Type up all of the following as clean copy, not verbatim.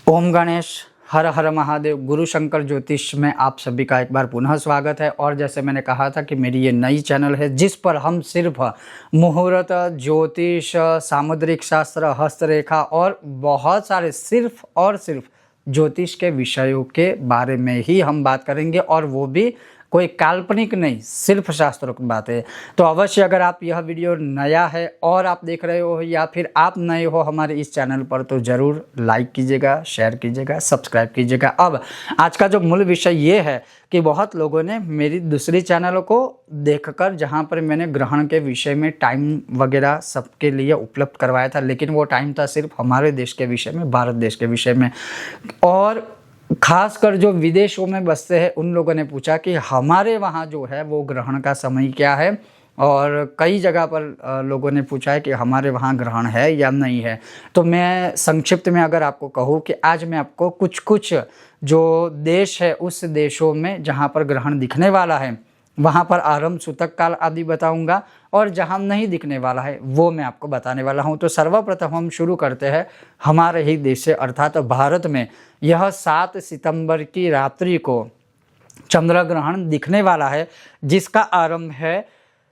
ओम गणेश, हर हर महादेव। गुरु शंकर ज्योतिष में आप सभी का एक बार पुनः स्वागत है। और जैसे मैंने कहा था कि मेरी ये नई चैनल है जिस पर हम सिर्फ मुहूर्त, ज्योतिष, सामुद्रिक शास्त्र, हस्तरेखा और बहुत सारे सिर्फ और सिर्फ ज्योतिष के विषयों के बारे में ही हम बात करेंगे, और वो भी कोई काल्पनिक नहीं, सिर्फ शास्त्रों की बात है। तो अवश्य अगर आप यह वीडियो नया है और आप देख रहे हो या फिर आप नए हो हमारे इस चैनल पर, तो ज़रूर लाइक कीजिएगा, शेयर कीजिएगा, सब्सक्राइब कीजिएगा। अब आज का जो मूल विषय ये है कि बहुत लोगों ने मेरी दूसरी चैनलों को देखकर, जहाँ पर मैंने ग्रहण के विषय में टाइम वगैरह सबके लिए उपलब्ध करवाया था, लेकिन वो टाइम था सिर्फ हमारे देश के विषय में, भारत देश के विषय में। और खासकर जो विदेशों में बसते हैं उन लोगों ने पूछा कि हमारे वहाँ जो है वो ग्रहण का समय क्या है, और कई जगह पर लोगों ने पूछा है कि हमारे वहाँ ग्रहण है या नहीं है। तो मैं संक्षिप्त में अगर आपको कहूँ कि आज मैं आपको कुछ कुछ जो देश है उस देशों में जहाँ पर ग्रहण दिखने वाला है वहाँ पर आरंभ, सूतक काल आदि बताऊंगा, और जहाँ नहीं दिखने वाला है वो मैं आपको बताने वाला हूँ। तो सर्वप्रथम हम शुरू करते हैं हमारे ही देश से, अर्थात भारत में। यह 7 सितंबर की रात्रि को चंद्र ग्रहण दिखने वाला है, जिसका आरंभ है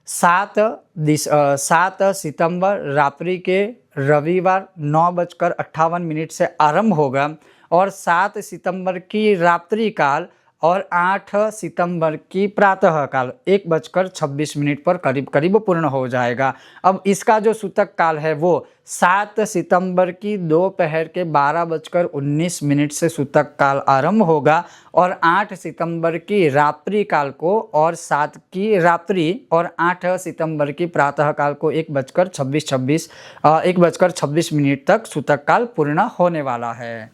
7 सितंबर रात्रि के रविवार 9:58 से आरंभ होगा, और 7 सितंबर की रात्रि काल और 8 सितंबर की प्रातः काल 1:26 पर करीब करीब पूर्ण हो जाएगा। अब इसका जो सूतक काल है वो 7 सितंबर की दोपहर के 12:19 से सूतक काल आरंभ होगा, और 8 सितंबर की रात्रि काल को और 7 की रात्रि और 8 सितंबर की प्रातः काल को 1:26 तक सूतक काल पूर्ण होने वाला है।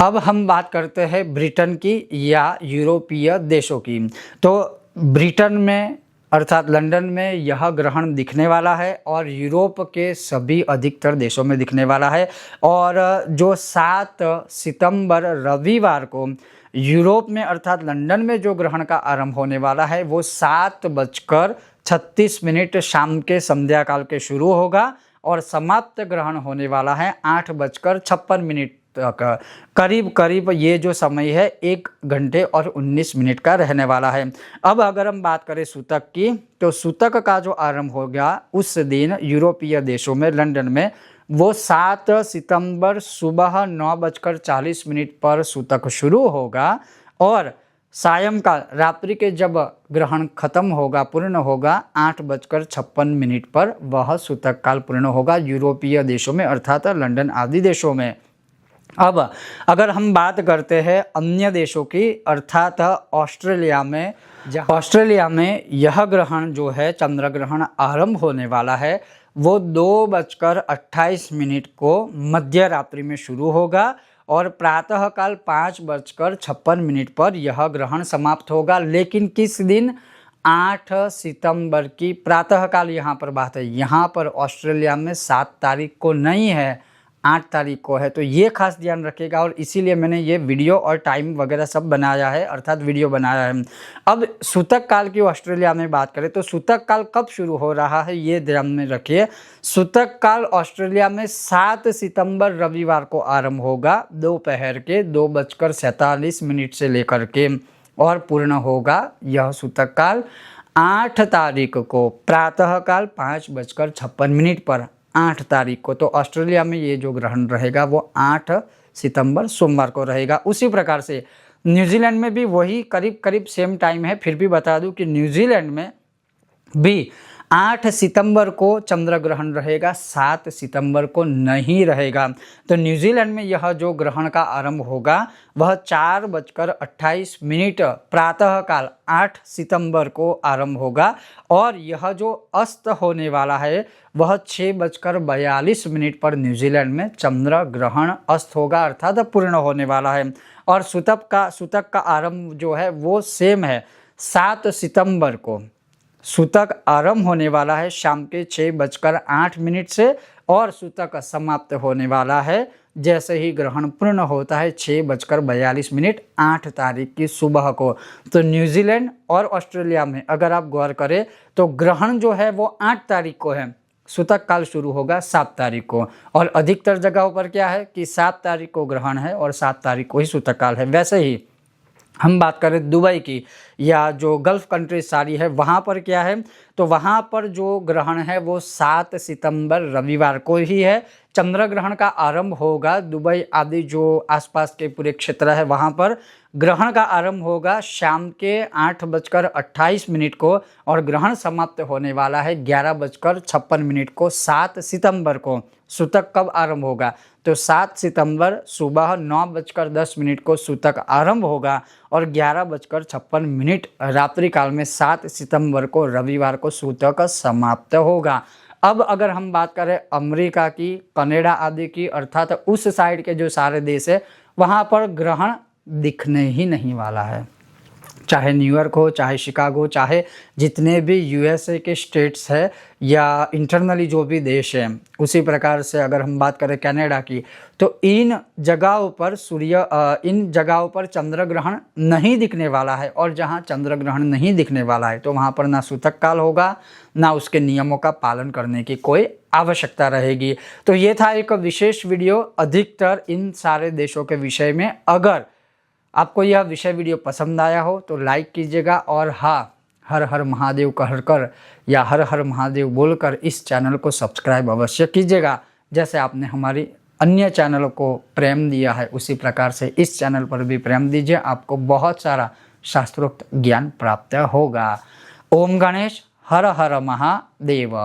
अब हम बात करते हैं ब्रिटेन की या यूरोपीय देशों की। तो ब्रिटेन में अर्थात लंदन में यह ग्रहण दिखने वाला है, और यूरोप के सभी अधिकतर देशों में दिखने वाला है। और जो 7 सितंबर रविवार को यूरोप में अर्थात लंदन में जो ग्रहण का आरंभ होने वाला है वो 7:36 शाम के संध्या काल के शुरू होगा, और समाप्त ग्रहण होने वाला है 8:56 तक। करीब करीब ये जो समय है 1 घंटे और 19 मिनट का रहने वाला है। अब अगर हम बात करें सूतक की, तो सूतक का जो आरंभ होगा उस दिन यूरोपीय देशों में लंदन में वो 7 सितंबर सुबह 9:40 पर सूतक शुरू होगा, और सायंकाल रात्रि के जब ग्रहण खत्म होगा, पूर्ण होगा 8:56 पर वह सूतक काल पूर्ण होगा यूरोपीय देशों में अर्थात लंदन आदि देशों में। अब अगर हम बात करते हैं अन्य देशों की, अर्थात ऑस्ट्रेलिया में यह ग्रहण जो है चंद्र ग्रहण आरंभ होने वाला है वो 2:28 को मध्य रात्रि में शुरू होगा, और प्रातःकाल 5:56 पर यह ग्रहण समाप्त होगा। लेकिन किस दिन? 8 सितंबर की प्रातःकाल यहाँ पर बात है। यहाँ पर ऑस्ट्रेलिया में 7 तारीख को नहीं है, 8 तारीख को है। तो ये खास ध्यान रखिएगा, और इसीलिए मैंने ये वीडियो और टाइम वगैरह सब बनाया है, अर्थात वीडियो बनाया है। अब सूतक काल की ऑस्ट्रेलिया में बात करें तो सूतक काल कब शुरू हो रहा है ये ध्यान में रखिए। सूतक काल ऑस्ट्रेलिया में 7 सितंबर रविवार को आरंभ होगा दोपहर के 2:47 से लेकर के, और पूर्ण होगा यह सूतक काल 8 तारीख को प्रातःकाल 5:56 पर 8 तारीख को। तो ऑस्ट्रेलिया में ये जो ग्रहण रहेगा वो 8 सितंबर सोमवार को रहेगा। उसी प्रकार से न्यूजीलैंड में भी वही करीब करीब सेम टाइम है। फिर भी बता दूं कि न्यूजीलैंड में भी 8 सितंबर को चंद्र ग्रहण रहेगा, 7 सितंबर को नहीं रहेगा। तो न्यूजीलैंड में यह जो ग्रहण का आरंभ होगा वह 4:28 प्रातःकाल 8 सितंबर को आरंभ होगा, और यह जो अस्त होने वाला है वह 6:42 पर न्यूजीलैंड में चंद्र ग्रहण अस्त होगा, अर्थात पूर्ण होने वाला है। और सूतक का आरंभ जो है वो सेम है, 7 सितंबर को सूतक आरंभ होने वाला है शाम के 6:08 से, और सूतक समाप्त होने वाला है जैसे ही ग्रहण पूर्ण होता है 6:42 8 तारीख की सुबह को। तो न्यूजीलैंड और ऑस्ट्रेलिया में अगर आप गौर करें तो ग्रहण जो है वो 8 तारीख को है, सूतक काल शुरू होगा 7 तारीख को। और अधिकतर जगहों पर क्या है कि 7 तारीख को ग्रहण है और 7 तारीख को ही सूतक काल है। वैसे ही हम बात करें दुबई की या जो गल्फ़ कंट्री सारी है, वहाँ पर क्या है, तो वहाँ पर जो ग्रहण है वो 7 सितंबर रविवार को ही है। चंद्र ग्रहण का आरंभ होगा दुबई आदि जो आसपास के पूरे क्षेत्र है वहाँ पर ग्रहण का आरंभ होगा शाम के 8:28 को और ग्रहण समाप्त होने वाला है 11:56 को 7 सितंबर को। सूतक कब आरंभ होगा, तो 7 सितंबर सुबह 9:10 को सूतक आरंभ होगा और 11:56 रात्रि काल में 7 सितंबर को रविवार को सूतक समाप्त होगा। अब अगर हम बात करें अमेरिका की, कनाडा आदि की, अर्थात उस साइड के जो सारे देश है वहाँ पर ग्रहण दिखने ही नहीं वाला है। चाहे न्यूयॉर्क हो, चाहे शिकागो, चाहे जितने भी यूएसए के स्टेट्स है या इंटरनली जो भी देश है, उसी प्रकार से अगर हम बात करें कनाडा की, तो इन जगहों पर चंद्र ग्रहण नहीं दिखने वाला है। और जहां चंद्र ग्रहण नहीं दिखने वाला है तो वहां पर ना सूतक काल होगा, ना उसके नियमों का पालन करने की कोई आवश्यकता रहेगी। तो ये था एक विशेष वीडियो अधिकतर इन सारे देशों के विषय में। अगर आपको यह विषय वीडियो पसंद आया हो तो लाइक कीजिएगा और हाँ, हर हर महादेव कहकर या हर हर महादेव बोलकर इस चैनल को सब्सक्राइब अवश्य कीजिएगा। जैसे आपने हमारी अन्य चैनलों को प्रेम दिया है उसी प्रकार से इस चैनल पर भी प्रेम दीजिए, आपको बहुत सारा शास्त्रोक्त ज्ञान प्राप्त होगा। ओम गणेश, हर हर महादेव।